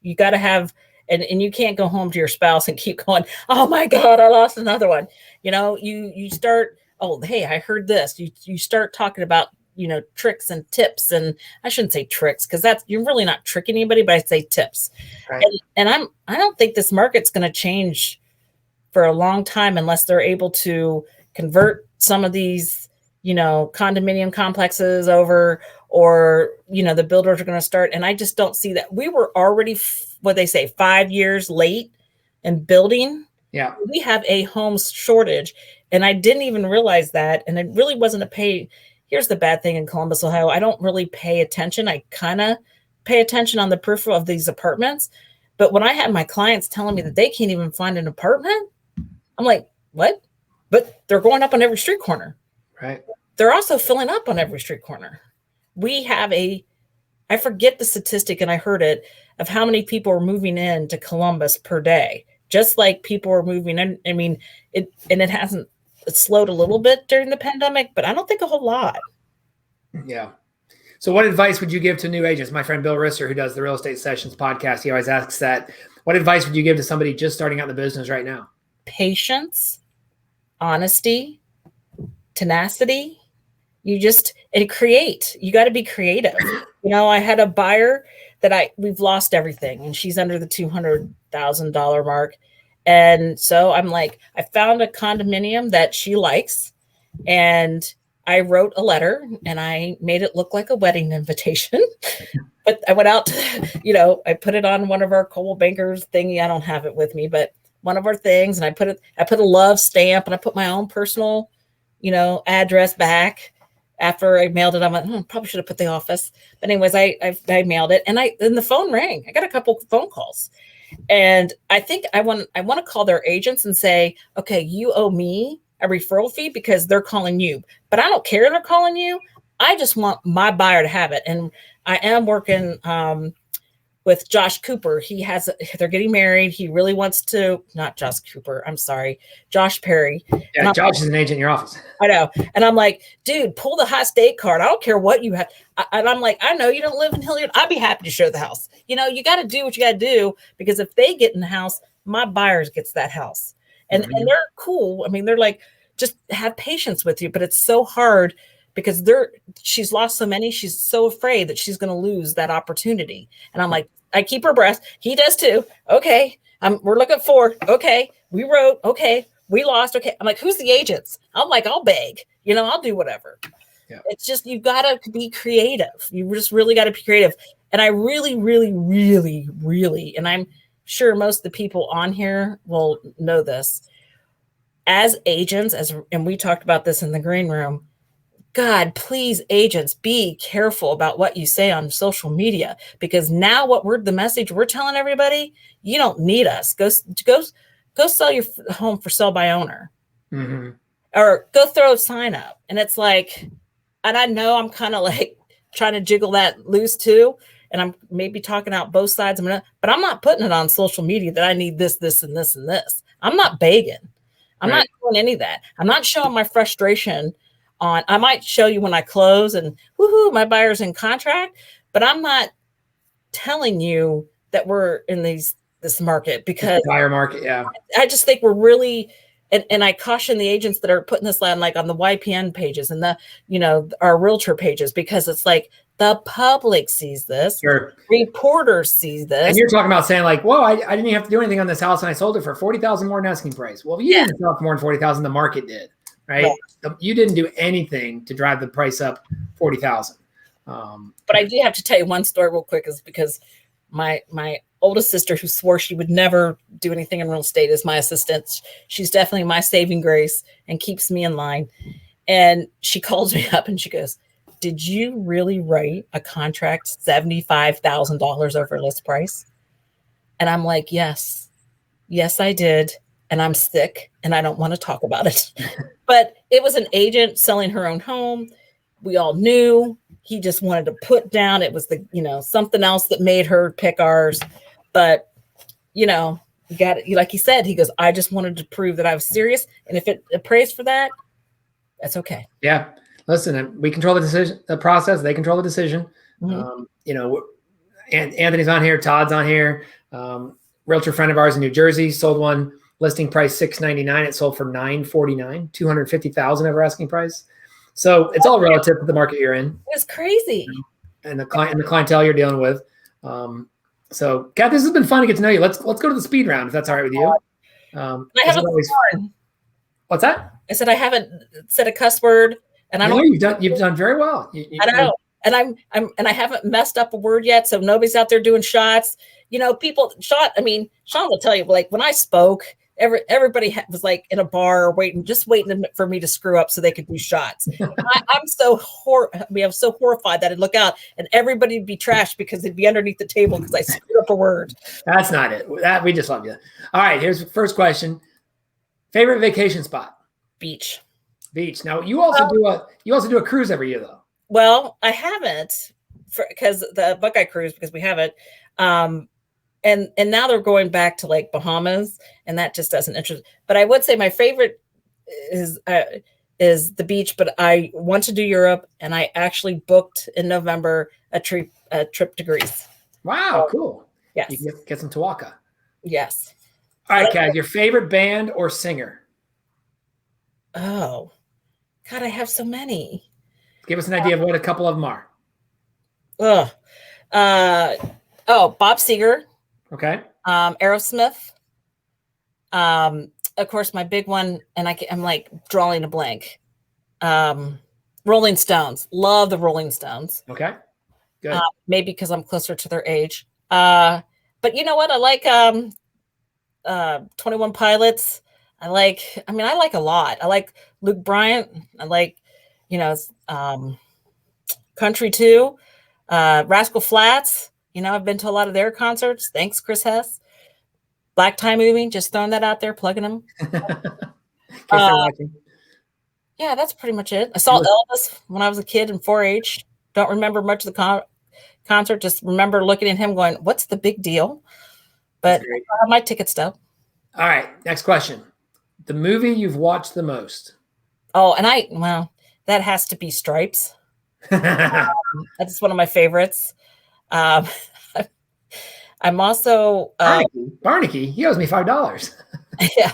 You got to have, and you can't go home to your spouse and keep going, oh my God, I lost another one. You start, oh, hey, I heard this. You start talking about, tricks and tips. And I shouldn't say tricks, because you're really not tricking anybody, but I say tips. Right. And I don't think this market's going to change for a long time unless they're able to convert some of these, condominium complexes over, or, the builders are going to start. And I just don't see that. We were already, 5 years late in building. Yeah. We have a home shortage, and I didn't even realize that. And it really wasn't here's the bad thing in Columbus, Ohio. I don't really pay attention. I kind of pay attention on the peripheral of these apartments. But when I have my clients telling me that they can't even find an apartment, I'm like, what? But they're going up on every street corner. Right. They're also filling up on every street corner. We have I forget the statistic, and I heard it, of how many people are moving in to Columbus per day, just like people are moving in. It slowed a little bit during the pandemic, but I don't think a whole lot. Yeah. So what advice would you give to new agents? My friend Bill Risser, who does the Real Estate Sessions podcast, he always asks that. What advice would you give to somebody just starting out in the business right now? Patience, honesty, tenacity. And create. You got to be creative. I had a buyer that we've lost everything, and she's under the $200,000 mark. And so I'm like, I found a condominium that she likes, and I wrote a letter, and I made it look like a wedding invitation. But I went out to, I put it on one of our Coldwell Bankers thingy. I don't have it with me, but one of our things, and I put a love stamp, and I put my own personal, address back. After I mailed it, I'm like, probably should have put the office. But anyways, I mailed it, and the phone rang. I got a couple phone calls, and I think I want to call their agents and say, okay, you owe me a referral fee because they're calling you. But I don't care they're calling you. I just want my buyer to have it. And I am working with Josh Cooper. They're getting married. He really wants to, not Josh Cooper. I'm sorry. Josh Perry. Yeah. Josh is an agent in your office. I know. And I'm like, dude, pull the hot state card. I don't care what you have. And I'm like, I know you don't live in Hilliard. I'd be happy to show the house. You got to do what you got to do, because if they get in the house, my buyers gets that house. And they're cool. They're like, just have patience with you, but it's so hard because she's lost so many. She's so afraid that she's going to lose that opportunity. And I'm like, I keep her breath. He does too. Okay. We're looking forward. Okay. We wrote. Okay. We lost. Okay. I'm like, who's the agents? I'm like, I'll beg, I'll do whatever. Yeah. It's just, you got to be creative. You just really got to be creative. And I really, really, really, really, and I'm sure most of the people on here will know this, as agents, and we talked about this in the green room, God, please, agents, be careful about what you say on social media, because now the message we're telling everybody, you don't need us. Go sell your home for sell by owner, or go throw a sign up. And it's like, and I know I'm kind of like trying to jiggle that loose too. And I'm maybe talking out both sides, but I'm not putting it on social media that I need this, this, and this, and this. I'm not begging. I'm not doing any of that. I'm not showing my frustration I might show you when I close and woohoo, my buyer's in contract, but I'm not telling you that we're in this market, because buyer market. Yeah. I just think we're really, and I caution the agents that are putting this on the YPN pages and our realtor pages, because it's like the public sees this, sure, reporters see this, and you're talking about saying like, "Whoa, I didn't even have to do anything on this house, and I sold it for $40,000 more than asking price." Well, you didn't sell it for more than $40,000; the market did, right? Yeah. You didn't do anything to drive the price up $40,000. But I do have to tell you one story real quick, is because my oldest sister, who swore she would never do anything in real estate, is my assistant. She's definitely my saving grace and keeps me in line. And she calls me up and she goes, "Did you really write a contract $75,000 over list price?" And I'm like, yes, I did. And I'm sick and I don't want to talk about it. But it was an agent selling her own home. We all knew. He just wanted to put down. It was something else that made her pick ours. But, you got it. Like he said, he goes, "I just wanted to prove that I was serious. And if it prays for that, that's okay." Yeah. Listen, we control the decision, the process. They control the decision. And Anthony's on here. Todd's on here. Realtor friend of ours in New Jersey sold one, listing price $699. It sold for $949, $250,000 over asking price. So it's all relative to the market you're in. It's crazy. And the clientele you're dealing with. So, Kat, this has been fun to get to know you. Let's go to the speed round, if that's all right with you. I haven't sworn. What's that? I said I haven't said a cuss word, and I don't. You've done very well. I know, and I haven't messed up a word yet. So nobody's out there doing shots. People shot. I mean, Sean will tell you, like when I spoke, everybody was like in a bar waiting for me to screw up so they could do shots. I'm so horrified that I'd look out and everybody would be trashed because they'd be underneath the table because I screwed up a word. That's not it. We just love you. All right, here's the first question. Favorite vacation spot? Beach. Now you also do a cruise every year though. Well, I haven't because the Buckeye cruise, because we haven't. And now they're going back to like Bahamas, and that just doesn't interest. But I would say my favorite is the beach. But I want to do Europe, and I actually booked in November a trip to Greece. Wow, cool! Yes, you can get some Tawaka. Yes. All right, Kat, your favorite band or singer? Oh, God, I have so many. Give us an idea of what a couple of them are. Bob Seger. Okay. Aerosmith. Of course, my big one, and I'm like drawing a blank. Rolling Stones. Love the Rolling Stones. Okay. Good. Maybe because I'm closer to their age. But you know what? I like 21 Pilots. I like a lot. I like Luke Bryant. I like, Country too. Rascal Flatts. I've been to a lot of their concerts. Thanks, Chris Hess. Black Tie Movie, just throwing that out there, plugging them. Yeah, that's pretty much it. I saw Elvis when I was a kid in 4-H. Don't remember much of the concert. Just remember looking at him going, "What's the big deal?" But I have my ticket stub. All right, next question. The movie you've watched the most? Oh, and that has to be Stripes. That's one of my favorites. I'm also Barnaky. He owes me $5. Yeah,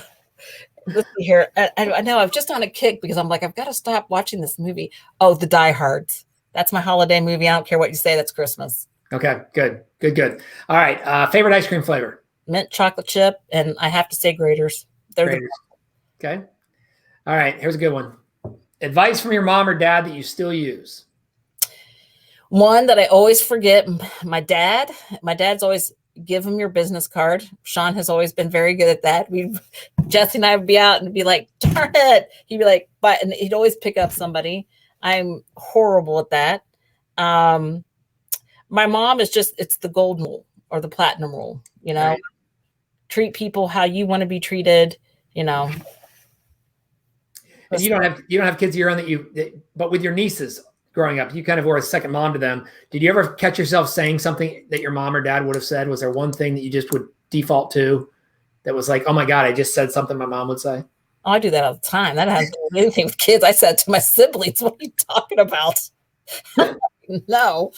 Let's see here. I know I'm just on a kick because I'm like, I've got to stop watching this movie. Oh, The Die Hards. That's my holiday movie. I don't care what you say. That's Christmas. Okay, good. All right. Favorite ice cream flavor? Mint chocolate chip, and I have to say Graders. They're Graders. Okay. All right. Here's a good one. Advice from your mom or dad that you still use? One that I always forget. My dad's always give him your business card. Sean has always been very good at that. Jesse and I would be out and be like, darn it. He'd be like, but, and he'd always pick up somebody. I'm horrible at that. My mom is just, it's the golden rule or the platinum rule, right. Treat people how you want to be treated, And you don't have kids of your own but with your nieces growing up, you kind of were a second mom to them. Did you ever catch yourself saying something that your mom or dad would have said? Was there one thing that you just would default to that was like, oh my God, I just said something my mom would say? Oh, I do that all the time. That has anything with kids. I said to my siblings, what are you talking about? No,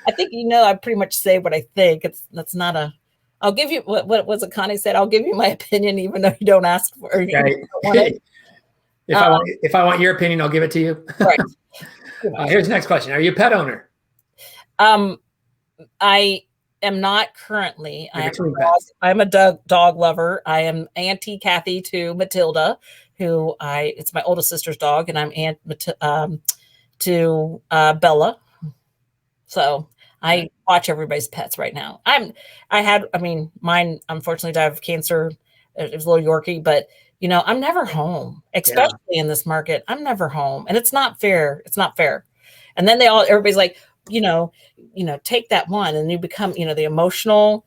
I think, I pretty much say what I think. That's not I'll give you, what was it Connie said? I'll give you my opinion, even though you don't ask for it. Right. If I want your opinion, I'll give it to you. Right. Here's the next question. Are you a pet owner? I am not currently. I'm a dog lover. I am Auntie Kathy to Matilda, it's my oldest sister's dog, and I'm Aunt to Bella. So I watch everybody's pets right now. Mine unfortunately died of cancer. It was a little Yorkie, but I'm never home, especially in this market. I'm never home, and it's not fair. It's not fair. And then everybody's like, take that one, and you become, the emotional,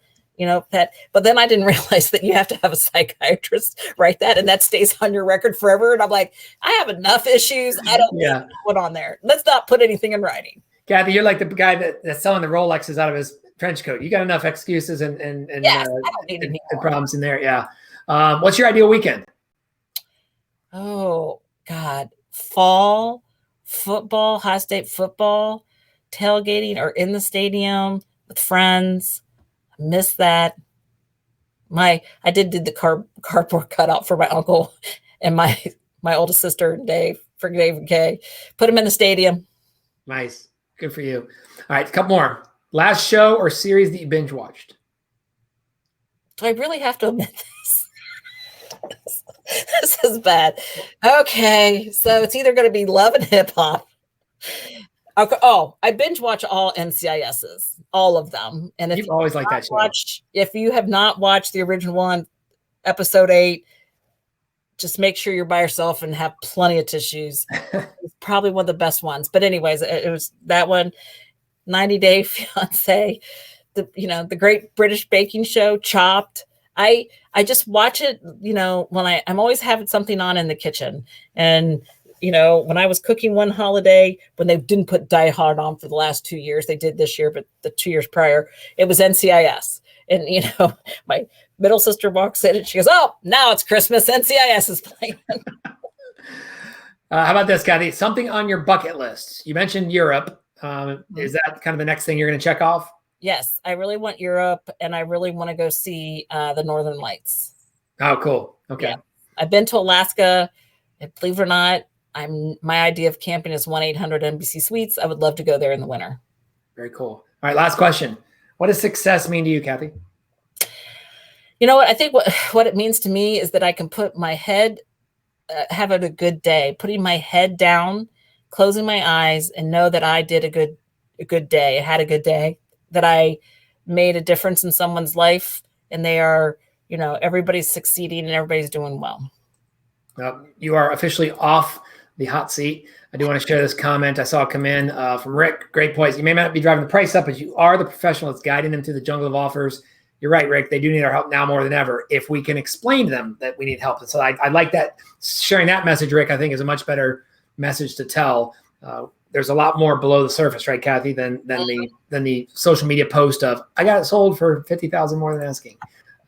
pet. But then I didn't realize that you have to have a psychiatrist write that, and that stays on your record forever. And I'm like, I have enough issues. I don't need to put on there. Let's not put anything in writing. Kathy, you're like the guy that's selling the Rolexes out of his trench coat. You got enough excuses and problems in there. Yeah. What's your ideal weekend? Oh God, fall football, high state football, tailgating or in the stadium with friends. I miss that. I did the cardboard cutout for my uncle and my oldest sister, Dave and Kay. Put him in the stadium. Nice. Good for you. All right, a couple more. Last show or series that you binge watched? Do I really have to admit this? This is bad. Okay, so it's either going to be Love and Hip Hop. Okay. Oh, I binge watch all NCISs, all of them. And if you've always liked that show, if you have not watched the original one, episode 8, just make sure you're by yourself and have plenty of tissues. It's probably one of the best ones. But anyways, it was that one. 90 Day Fiance, the Great British Baking Show, Chopped. I just watch it, when I'm always having something on in the kitchen. And, when I was cooking one holiday, when they didn't put Die Hard on for the last 2 years, they did this year, but the 2 years prior, it was NCIS. And, my middle sister walks in and she goes, oh, now it's Christmas. NCIS is playing. How about this, Kathy? Something on your bucket list. You mentioned Europe. Is that kind of the next thing you're going to check off? Yes, I really want Europe, and I really want to go see the Northern Lights. Oh, cool. Okay. Yeah. I've been to Alaska. And believe it or not, my idea of camping is 1-800-NBC Suites. I would love to go there in the winter. Very cool. All right, last question. What does success mean to you, Kathy? You know what? I think what it means to me is that I can put my head, having a good day, putting my head down, closing my eyes, and know that I did a good day. I had a good day, that I made a difference in someone's life, and they are, everybody's succeeding and everybody's doing well. You are officially off the hot seat. I do want to share this comment I saw come in from Rick. Great points. You may not be driving the price up, but you are the professional that's guiding them through the jungle of offers. You're right, Rick. They do need our help now more than ever. If we can explain to them that we need help. And so I like that. Sharing that message, Rick, I think is a much better message to tell. There's a lot more below the surface, right, Kathy, than the social media post of, I got it sold for $50,000 more than asking.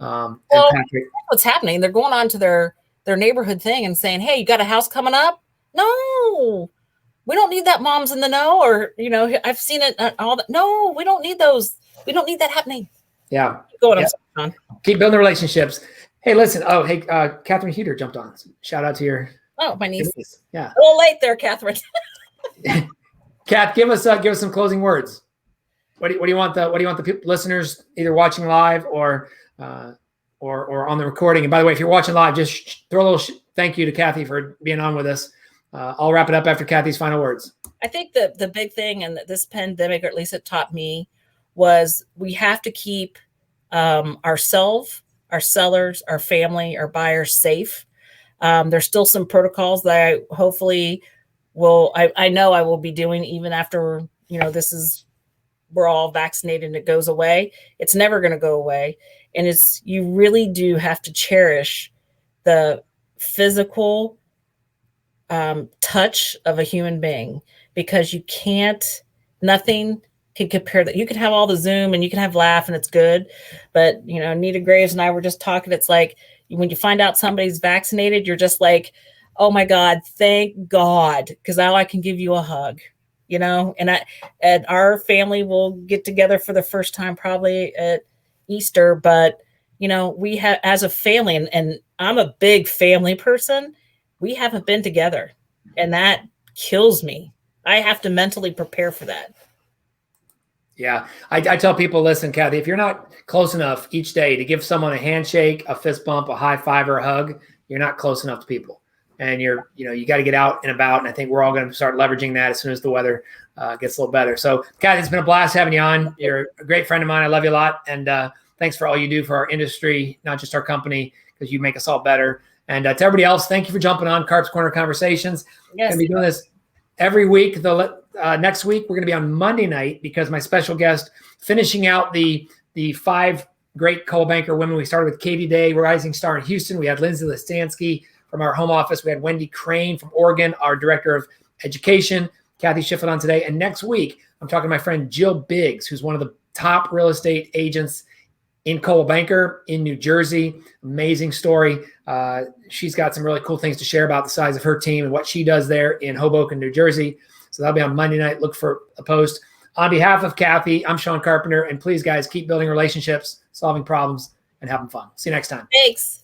Patrick, what's happening? They're going on to their neighborhood thing and saying, hey, you got a house coming up? No, we don't need that. Mom's in the know, or, I've seen it all that. No, we don't need those. We don't need that happening. Yeah. Keep going on. Keep building the relationships. Hey, listen. Oh, hey, Catherine Heater jumped on. Shout out to your my niece. Yeah. A little late there, Catherine. Kath, give us some closing words. What do you want the listeners either watching live or on the recording? And by the way, if you're watching live, just throw a little thank you to Kathy for being on with us. I'll wrap it up after Kathy's final words. I think the big thing, and this pandemic, or at least it taught me, was we have to keep ourselves, our sellers, our family, our buyers safe. There's still some protocols that I hopefully I know I will be doing even after, we're all vaccinated and it goes away. It's never going to go away. And you really do have to cherish the physical touch of a human being, because nothing can compare that. You can have all the Zoom and you can have laugh and it's good. But, Nita Graves and I were just talking. It's like when you find out somebody's vaccinated, you're just like, oh my God, thank God. Because now I can give you a hug, and our family will get together for the first time probably at Easter. But, we have, as a family, and I'm a big family person, we haven't been together, and that kills me. I have to mentally prepare for that. Yeah. I tell people, listen, Kathy, if you're not close enough each day to give someone a handshake, a fist bump, a high five, or a hug, you're not close enough to people. And you got to get out and about. And I think we're all going to start leveraging that as soon as the weather gets a little better. So, Kathy, it's been a blast having you on. You're a great friend of mine. I love you a lot. And thanks for all you do for our industry, not just our company, because you make us all better. And to everybody else, thank you for jumping on Carp's Corner Conversations. Yes. Going to be doing this every week. Next week, we're going to be on Monday night, because my special guest finishing out the 5 great coal banker women. We started with Katie Day, rising star in Houston. We had Lindsay Listansky from our home office. We had Wendy Crane from Oregon, our director of education. Kathy Shiflet on today. And next week, I'm talking to my friend Jill Biggs, who's one of the top real estate agents in Coldwell Banker in New Jersey. Amazing story. She's got some really cool things to share about the size of her team and what she does there in Hoboken, New Jersey. So that'll be on Monday night. Look for a post. On behalf of Kathy, I'm Sean Carpenter. And please, guys, keep building relationships, solving problems, and having fun. See you next time. Thanks.